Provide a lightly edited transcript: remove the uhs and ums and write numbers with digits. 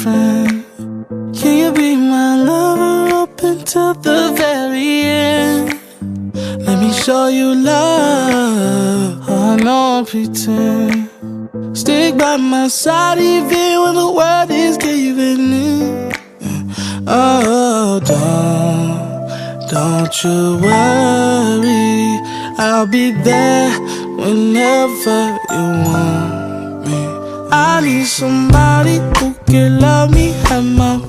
friend? Can you be my lover up until the very end? Let me show you love. Oh, I know I pretend. Stick by my side even when the world is giving in. Oh, don't you worry, I'll be there whenever you want me. I need somebody who can love me at my